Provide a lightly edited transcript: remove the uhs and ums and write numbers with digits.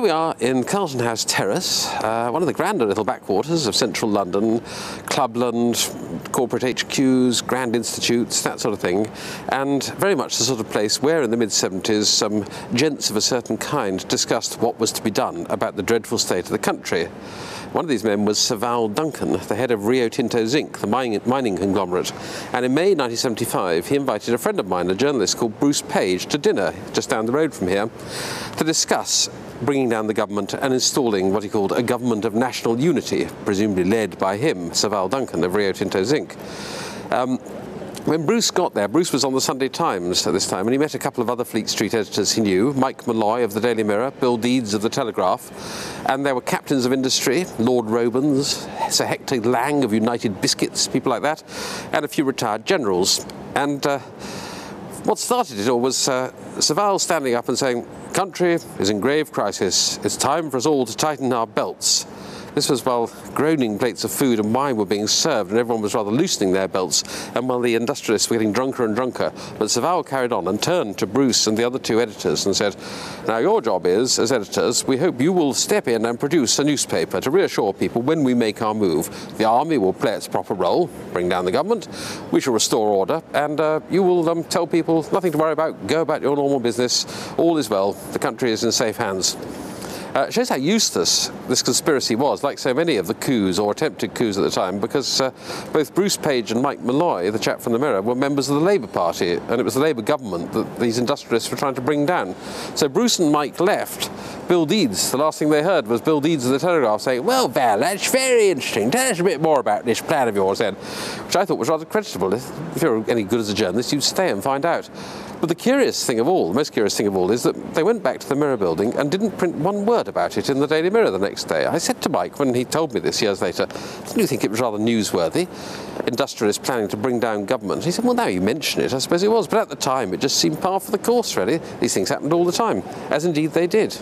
Here we are in Carlton House Terrace, one of the grander little backwaters of central London, clubland, corporate HQs, grand institutes, that sort of thing, and very much the sort of place where in the mid-70s some gents of a certain kind discussed what was to be done about the dreadful state of the country. One of these men was Sir Duncan, the head of Rio Tinto Zinc, the mining conglomerate, and in May 1975 he invited a friend of mine, a journalist called Bruce Page, to dinner just down the road from here to discuss bringing down the government and installing what he called a government of national unity, presumably led by him, Sir Duncan of Rio Tinto Zinc. When Bruce got there, Bruce was on the Sunday Times at this time, and he met a couple of other Fleet Street editors he knew, Mike Malloy of the Daily Mirror, Bill Deeds of the Telegraph, and there were captains of industry, Lord Robens, Sir Hector Lang of United Biscuits, people like that, and a few retired generals. And what started it all was Sir Val standing up and saying, "Country is in grave crisis. It's time for us all to tighten our belts." This was while groaning plates of food and wine were being served and everyone was rather loosening their belts, and while the industrialists were getting drunker and drunker. But Sir Val carried on and turned to Bruce and the other two editors and said, "Now your job is, as editors, we hope you will step in and produce a newspaper to reassure people when we make our move. The army will play its proper role, bring down the government, we shall restore order, and you will tell people nothing to worry about, go about your normal business, all is well, the country is in safe hands." It shows how useless this conspiracy was, like so many of the coups or attempted coups at the time, because both Bruce Page and Mike Malloy, the chap from the Mirror, were members of the Labour Party, and it was the Labour government that these industrialists were trying to bring down. So Bruce and Mike left. Bill Deeds, the last thing they heard was Bill Deeds of the Telegraph saying, "Well, Val, that's very interesting. Tell us a bit more about this plan of yours then," which I thought was rather creditable. If you're any good as a journalist, you'd stay and find out. But the curious thing of all, the most curious thing of all, is that they went back to the Mirror building and didn't print one word about it in the Daily Mirror the next day. I said to Mike, when he told me this years later, "Didn't you think it was rather newsworthy? Industrialists planning to bring down government?" He said, "Well, now you mention it, I suppose it was. But at the time, it just seemed par for the course, really. These things happened all the time," as indeed they did.